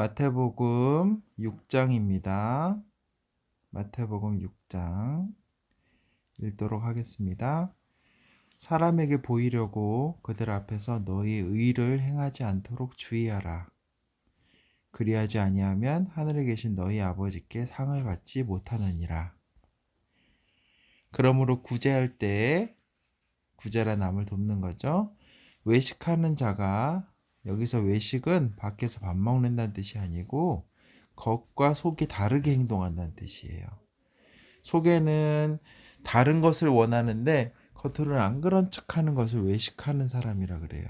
마태복음 6장입니다. 마태복음 6장 읽도록 하겠습니다. 사람에게 보이려고 그들 앞에서 너희 의를 행하지 않도록 주의하라. 그리하지 아니하면 하늘에 계신 너희 아버지께 상을 받지 못하느니라. 그러므로 구제할 때에, 구제라 남을 돕는 거죠. 외식하는 자가, 여기서 외식은 밖에서 밥 먹는다는 뜻이 아니고 겉과 속이 다르게 행동한다는 뜻이에요. 속에는 다른 것을 원하는데 겉으로는 안 그런 척하는 것을 외식하는 사람이라 그래요.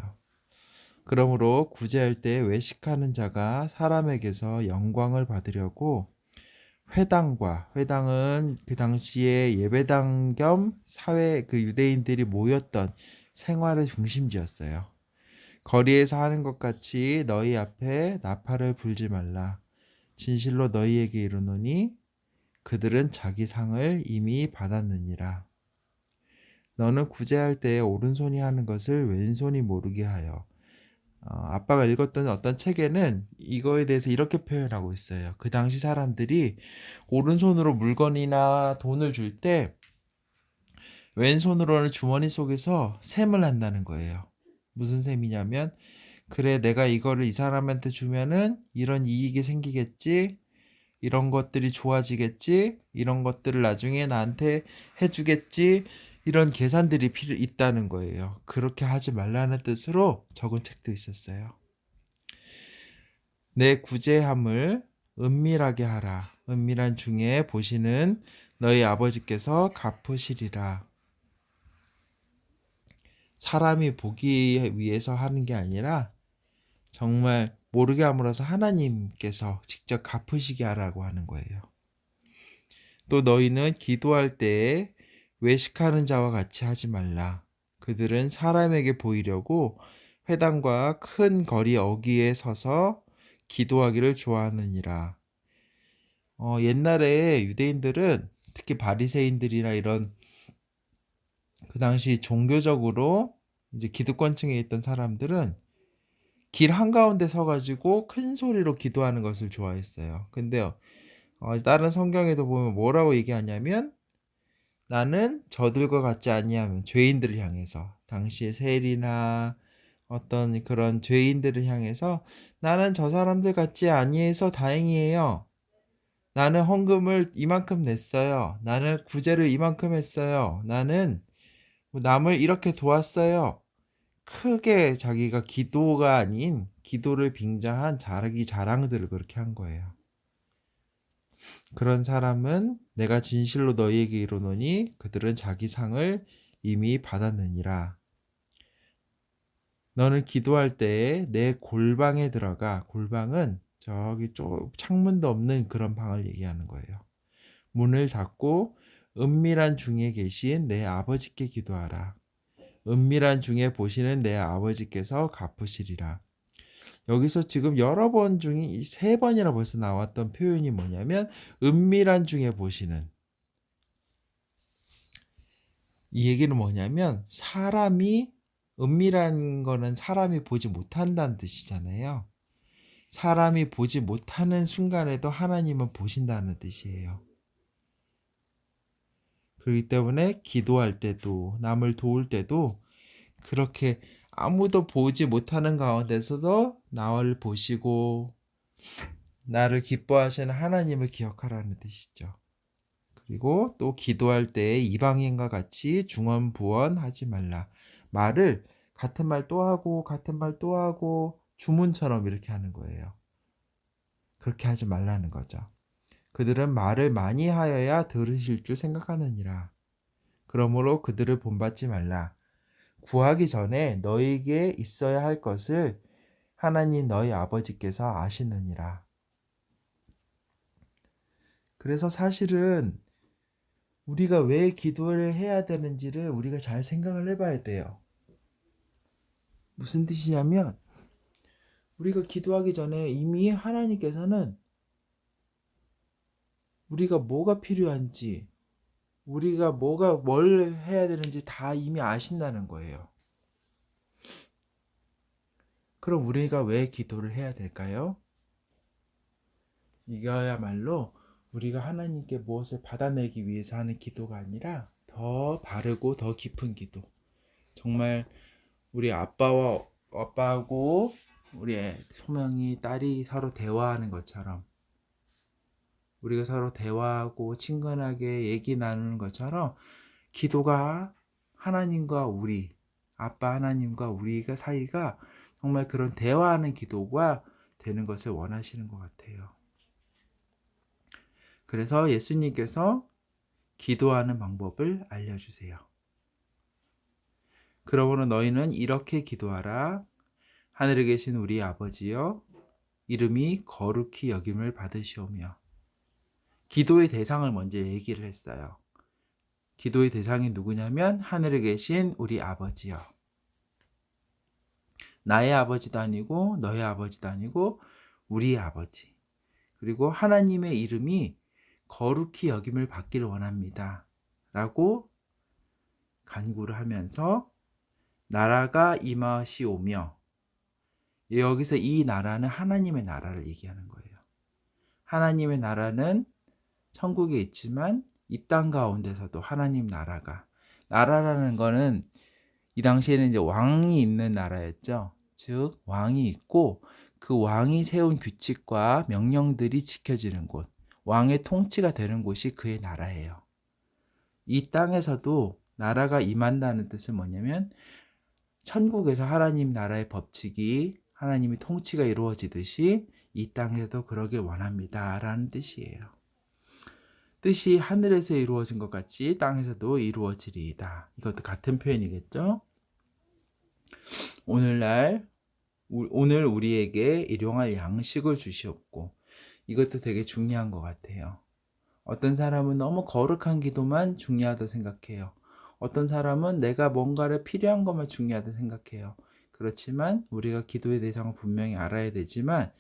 그러므로 구제할 때 외식하는 자가 사람에게서 영광을 받으려고 회당은 그 당시에 예배당 겸 사회 유대인들이 모였던 생활의 중심지였어요. 거리에서 하는 것 같이 너희 앞에 나팔을 불지 말라. 진실로 너희에게 이르노니 그들은 자기 상을 이미 받았느니라. 너는 구제할 때에 오른손이 하는 것을 왼손이 모르게 하여. 아빠가 읽었던 어떤 책에는 이거에 대해서 이렇게 표현하고 있어요. 그 당시 사람들이 오른손으로 물건이나 돈을 줄 때 왼손으로는 주머니 속에서 셈을 한다는 거예요. 무슨 셈이냐면, 그래, 내가 이거를 이 사람한테 주면은 이런 이익이 생기겠지, 이런 것들이 좋아지겠지, 이런 것들을 나중에 나한테 해주겠지, 이런 계산들이 있다는 거예요. 그렇게 하지 말라는 뜻으로 적은 책도 있었어요. 내 구제함을 은밀하게 하라. 은밀한 중에 보시는 너희 아버지께서 갚으시리라. 사람이 보기 위해서 하는 게 아니라 정말 모르게 함으로써 하나님께서 직접 갚으시게 하라고 하는 거예요. 또 너희는 기도할 때에 외식하는 자와 같이 하지 말라. 그들은 사람에게 보이려고 회당과 큰 거리 어귀에 서서 기도하기를 좋아하느니라. 옛날에 유대인들은 특히 바리새인들이나 이런 그 당시 종교적으로 이제 기득권층에 있던 사람들은 길 한가운데 서가지고 큰 소리로 기도하는 것을 좋아했어요. 근데 다른 성경에도 보면 뭐라고 얘기하냐면, 나는 저들과 같지 아니하면, 죄인들을 향해서, 당시의 세리나 어떤 그런 죄인들을 향해서, 나는 저 사람들 같지 아니해서 다행이에요. 나는 헌금을 이만큼 냈어요. 나는 구제를 이만큼 했어요. 나는 남을 이렇게 도왔어요. 크게 자기가 기도가 아닌 기도를 빙자한 자기 자랑들을 그렇게 한 거예요. 그런 사람은 내가 진실로 너희에게 이르노니 그들은 자기 상을 이미 받았느니라. 너는 기도할 때에 내 골방에 들어가. 골방은 저기 창문도 없는 그런 방을 얘기하는 거예요. 문을 닫고 은밀한 중에 계신 내 아버지께 기도하라. 은밀한 중에 보시는 내 아버지께서 갚으시리라. 여기서 지금 여러 번 중에 이 3번이나 벌써 나왔던 표현이 뭐냐면, 은밀한 중에 보시는. 이 얘기는 뭐냐면, 은밀한 거는 사람이 보지 못한다는 뜻이잖아요. 사람이 보지 못하는 순간에도 하나님은 보신다는 뜻이에요. 그렇기 때문에 기도할 때도, 남을 도울 때도 그렇게 아무도 보지 못하는 가운데서도 나를 보시고 나를 기뻐하시는 하나님을 기억하라는 뜻이죠. 그리고 또 기도할 때 이방인과 같이 중언부언하지 말라. 말을 같은 말 또 하고 같은 말 또 하고 주문처럼 이렇게 하는 거예요. 그렇게 하지 말라는 거죠. 그들은 말을 많이 하여야 들으실 줄 생각하느니라. 그러므로 그들을 본받지 말라. 구하기 전에 너희에게 있어야 할 것을 하나님 너희 아버지께서 아시느니라. 그래서 사실은 우리가 왜 기도를 해야 되는지를 우리가 잘 생각을 해봐야 돼요. 무슨 뜻이냐면, 우리가 기도하기 전에 이미 하나님께서는 우리가 뭐가 필요한지, 우리가 뭘 해야 되는지 다 이미 아신다는 거예요. 그럼 우리가 왜 기도를 해야 될까요? 이거야말로 우리가 하나님께 무엇을 받아내기 위해서 하는 기도가 아니라 더 바르고 더 깊은 기도. 정말 우리 아빠하고 우리 소명이 딸이 서로 대화하는 것처럼, 우리가 서로 대화하고 친근하게 얘기 나누는 것처럼 기도가 하나님과 우리, 아빠 하나님과 우리가 사이가 정말 그런 대화하는 기도가 되는 것을 원하시는 것 같아요. 그래서 예수님께서 기도하는 방법을 알려주세요. 그러므로 너희는 이렇게 기도하라. 하늘에 계신 우리 아버지여, 이름이 거룩히 여김을 받으시오며. 기도의 대상을 먼저 얘기를 했어요. 기도의 대상이 누구냐면 하늘에 계신 우리 아버지요. 나의 아버지도 아니고 너의 아버지도 아니고 우리의 아버지. 그리고 하나님의 이름이 거룩히 여김을 받기를 원합니다. 라고 간구를 하면서 나라가 임하시오며, 여기서 이 나라는 하나님의 나라를 얘기하는 거예요. 하나님의 나라는 천국에 있지만 이 땅 가운데서도 하나님 나라라는 거는 이 당시에는 이제 왕이 있는 나라였죠. 즉 왕이 있고 그 왕이 세운 규칙과 명령들이 지켜지는 곳, 왕의 통치가 되는 곳이 그의 나라예요. 이 땅에서도 나라가 임한다는 뜻은 뭐냐면 천국에서 하나님 나라의 법칙이, 하나님의 통치가 이루어지듯이 이 땅에서도 그러길 원합니다 라는 뜻이에요. 뜻이 하늘에서 이루어진 것 같이 땅에서도 이루어지리이다. 이것도 같은 표현이겠죠. 오늘 우리에게 일용할 양식을 주시옵고, 이것도 되게 중요한 것 같아요. 어떤 사람은 너무 거룩한 기도만 중요하다 생각해요. 어떤 사람은 내가 뭔가를 필요한 것만 중요하다 생각해요. 그렇지만 우리가 기도의 대상을 분명히 알아야 되지만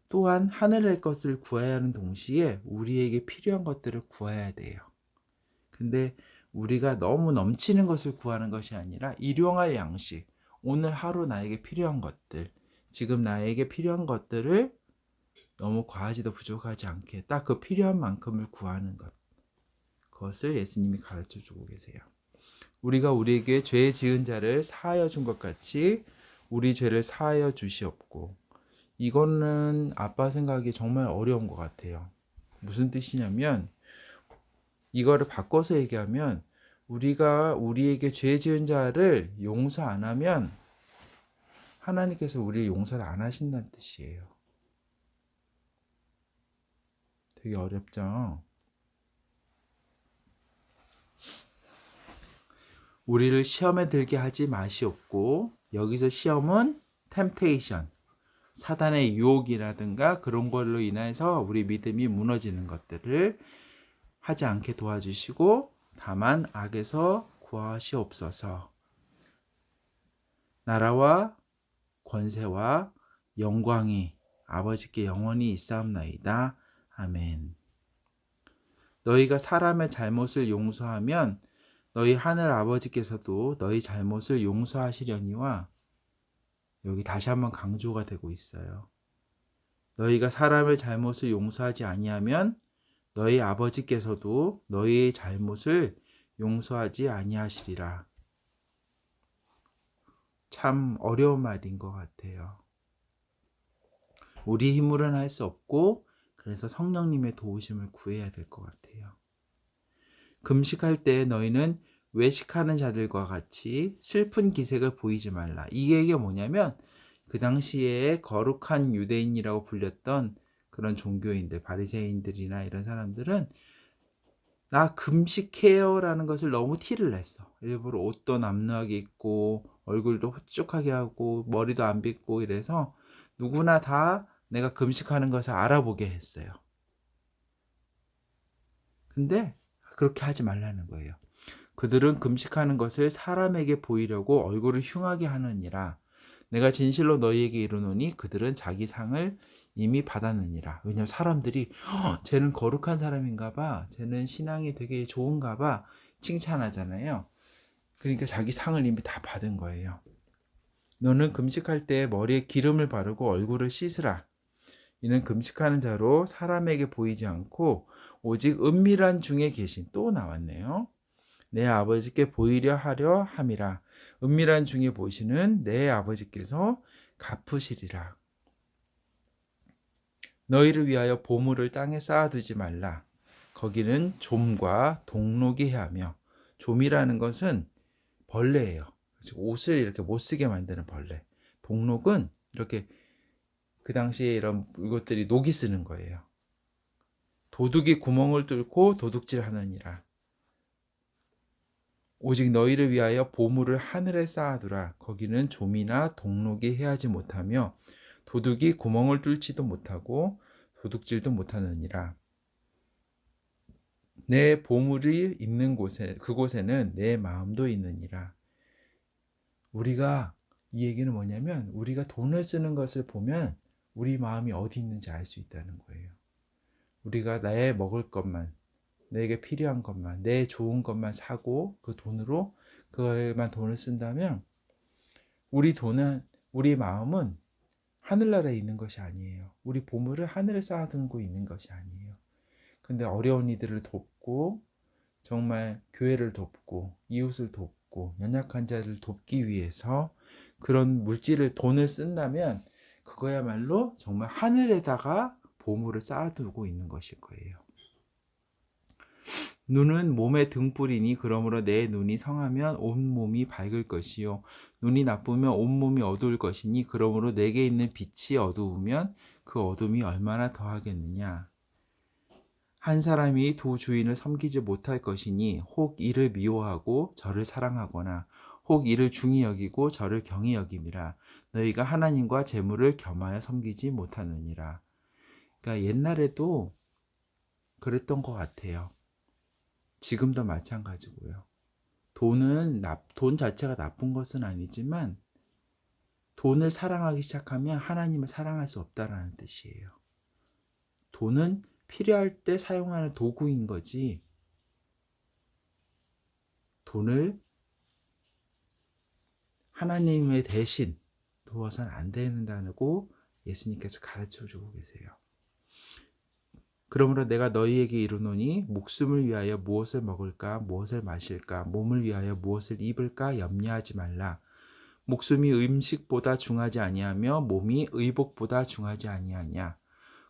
또한 하늘의 것을 구해야 하는 동시에 우리에게 필요한 것들을 구해야 돼요. 근데 우리가 너무 넘치는 것을 구하는 것이 아니라 일용할 양식, 오늘 하루 나에게 필요한 것들, 지금 나에게 필요한 것들을 너무 과하지도 부족하지 않게 딱 그 필요한 만큼을 구하는 것, 그것을 예수님이 가르쳐주고 계세요. 우리가 우리에게 죄 지은 자를 사하여 준 것 같이 우리 죄를 사하여 주시옵고, 이거는 아빠 생각이 정말 어려운 것 같아요. 무슨 뜻이냐면 이거를 바꿔서 얘기하면 우리가 우리에게 죄 지은 자를 용서 안 하면 하나님께서 우리의 용서를 안 하신다는 뜻이에요. 되게 어렵죠? 우리를 시험에 들게 하지 마시옵고, 여기서 시험은 temptation, 사단의 유혹이라든가 그런 걸로 인해서 우리 믿음이 무너지는 것들을 하지 않게 도와주시고, 다만 악에서 구하시옵소서. 나라와 권세와 영광이 아버지께 영원히 있사옵나이다. 아멘. 너희가 사람의 잘못을 용서하면 너희 하늘 아버지께서도 너희 잘못을 용서하시려니와, 여기 다시 한번 강조가 되고 있어요. 너희가 사람의 잘못을 용서하지 아니하면 너희 아버지께서도 너희의 잘못을 용서하지 아니하시리라. 참 어려운 말인 것 같아요. 우리 힘으로는 할 수 없고, 그래서 성령님의 도우심을 구해야 될 것 같아요. 금식할 때 너희는 외식하는 자들과 같이 슬픈 기색을 보이지 말라. 이 얘기가 뭐냐면 그 당시에 거룩한 유대인이라고 불렸던 그런 종교인들, 바리새인들이나 이런 사람들은 나 금식해요 라는 것을 너무 티를 냈어. 일부러 옷도 남루하게 입고 얼굴도 홀쭉하게 하고 머리도 안 빗고 이래서 누구나 다 내가 금식하는 것을 알아보게 했어요. 근데 그렇게 하지 말라는 거예요. 그들은 금식하는 것을 사람에게 보이려고 얼굴을 흉하게 하느니라. 내가 진실로 너희에게 이르노니 그들은 자기 상을 이미 받았느니라. 왜냐하면 사람들이 쟤는 거룩한 사람인가 봐, 쟤는 신앙이 되게 좋은가 봐 칭찬하잖아요. 그러니까 자기 상을 이미 다 받은 거예요. 너는 금식할 때 머리에 기름을 바르고 얼굴을 씻으라. 이는 금식하는 자로 사람에게 보이지 않고 오직 은밀한 중에 계신, 또 나왔네요. 내 아버지께 보이려 하려 함이라. 은밀한 중에 보시는 내 아버지께서 갚으시리라. 너희를 위하여 보물을 땅에 쌓아두지 말라. 거기는 좀과 동록이 해하며, 좀이라는 것은 벌레예요. 옷을 이렇게 못 쓰게 만드는 벌레. 동록은 이렇게 그 당시에 이런 이것들이 녹이 쓰는 거예요. 도둑이 구멍을 뚫고 도둑질 하느니라. 오직 너희를 위하여 보물을 하늘에 쌓아두라. 거기는 좀이나 동록이 해하지 못하며 도둑이 구멍을 뚫지도 못하고 도둑질도 못하느니라. 내 보물이 있는 곳에, 그곳에는 내 마음도 있느니라. 우리가, 이 얘기는 뭐냐면 우리가 돈을 쓰는 것을 보면 우리 마음이 어디 있는지 알 수 있다는 거예요. 우리가 나의 먹을 것만, 내게 필요한 것만, 내 좋은 것만 사고 그 돈으로 그거에만 돈을 쓴다면 우리 마음은 하늘나라에 있는 것이 아니에요. 우리 보물을 하늘에 쌓아두고 있는 것이 아니에요. 근데 어려운 이들을 돕고, 정말 교회를 돕고, 이웃을 돕고, 연약한 자를 돕기 위해서 그런 물질을, 돈을 쓴다면 그거야말로 정말 하늘에다가 보물을 쌓아두고 있는 것일 거예요. 눈은 몸의 등불이니 그러므로 내 눈이 성하면 온몸이 밝을 것이요 눈이 나쁘면 온몸이 어두울 것이니 그러므로 내게 있는 빛이 어두우면 그 어둠이 얼마나 더하겠느냐. 한 사람이 두 주인을 섬기지 못할 것이니 혹 이를 미워하고 저를 사랑하거나 혹 이를 중히 여기고 저를 경히 여김이라. 너희가 하나님과 재물을 겸하여 섬기지 못하느니라. 그러니까 옛날에도 그랬던 것 같아요. 지금도 마찬가지고요. 돈 자체가 나쁜 것은 아니지만 돈을 사랑하기 시작하면 하나님을 사랑할 수 없다라는 뜻이에요. 돈은 필요할 때 사용하는 도구인 거지, 돈을 하나님의 대신 두어서는 안 된다고 예수님께서 가르쳐 주고 계세요. 그러므로 내가 너희에게 이르노니 목숨을 위하여 무엇을 먹을까 무엇을 마실까 몸을 위하여 무엇을 입을까 염려하지 말라. 목숨이 음식보다 중하지 아니하며 몸이 의복보다 중하지 아니하냐.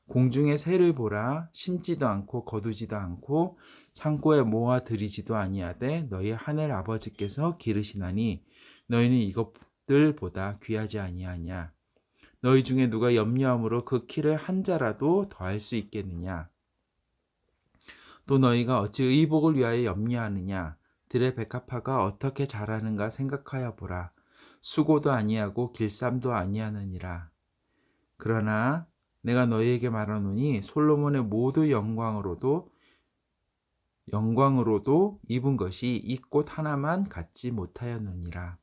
공중의 새를 보라. 심지도 않고 거두지도 않고 창고에 모아 들이지도 아니하되 너희 하늘 아버지께서 기르시나니 너희는 이것들보다 귀하지 아니하냐. 너희 중에 누가 염려함으로 그 키를 한 자라도 더할 수 있겠느냐. 또 너희가 어찌 의복을 위하여 염려하느냐. 들의 백합화가 어떻게 자라는가 생각하여 보라. 수고도 아니하고 길쌈도 아니하느니라. 그러나 내가 너희에게 말하노니 솔로몬의 모두 영광으로도 입은 것이 이 꽃 하나만 갖지 못하였느니라.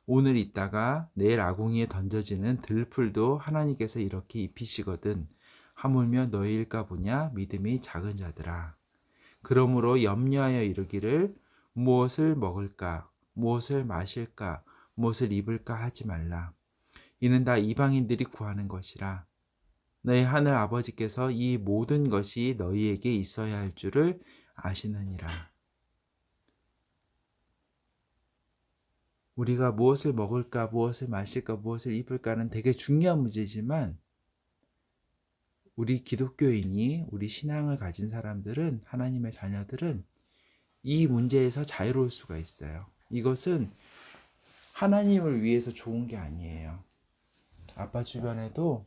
오늘 있다가 내일 아궁이에 던져지는 들풀도 하나님께서 이렇게 입히시거든. 하물며 너희일까 보냐. 믿음이 작은 자들아. 그러므로 염려하여 이르기를 무엇을 먹을까 무엇을 마실까 무엇을 입을까 하지 말라. 이는 다 이방인들이 구하는 것이라. 너희 하늘 아버지께서 이 모든 것이 너희에게 있어야 할 줄을 아시느니라. 우리가 무엇을 먹을까, 무엇을 마실까, 무엇을 입을까는 되게 중요한 문제지만 우리 기독교인이, 우리 신앙을 가진 사람들은, 하나님의 자녀들은 이 문제에서 자유로울 수가 있어요. 이것은 하나님을 위해서 좋은 게 아니에요. 아빠 주변에도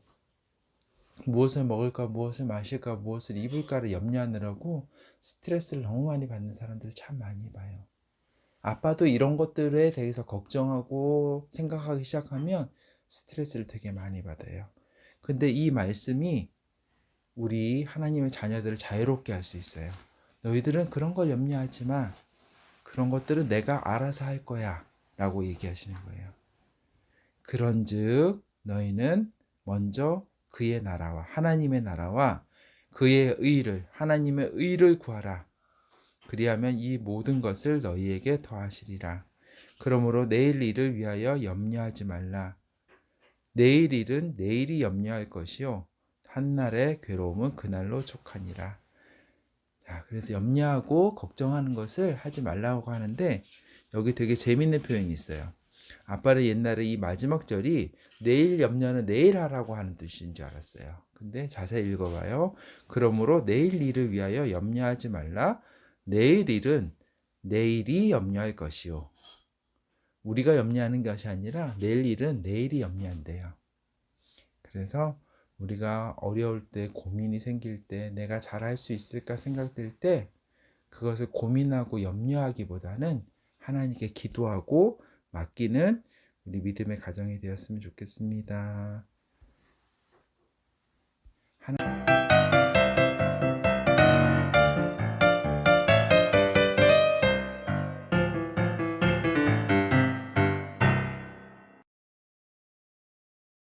무엇을 먹을까, 무엇을 마실까, 무엇을 입을까를 염려하느라고 스트레스를 너무 많이 받는 사람들 참 많이 봐요. 아빠도 이런 것들에 대해서 걱정하고 생각하기 시작하면 스트레스를 되게 많이 받아요. 근데 이 말씀이 우리 하나님의 자녀들을 자유롭게 할 수 있어요. 너희들은 그런 걸 염려하지 마. 그런 것들은 내가 알아서 할 거야 라고 얘기하시는 거예요. 그런즉 너희는 먼저 그의 나라와 하나님의 나라와 그의 의를, 하나님의 의를 구하라. 그리하면 이 모든 것을 너희에게 더하시리라. 그러므로 내일 일을 위하여 염려하지 말라. 내일 일은 내일이 염려할 것이요 한날의 괴로움은 그날로 족하니라. 자, 그래서 염려하고 걱정하는 것을 하지 말라고 하는데 여기 되게 재밌는 표현이 있어요. 아빠는 옛날에 이 마지막 절이 내일 염려는 내일 하라고 하는 뜻인 줄 알았어요. 근데 자세히 읽어봐요. 그러므로 내일 일을 위하여 염려하지 말라. 내일 일은 내일이 염려할 것이요. 우리가 염려하는 것이 아니라 내일 일은 내일이 염려한대요. 그래서 우리가 어려울 때, 고민이 생길 때, 내가 잘할 수 있을까 생각될 때 그것을 고민하고 염려하기보다는 하나님께 기도하고 맡기는 우리 믿음의 가정이 되었으면 좋겠습니다.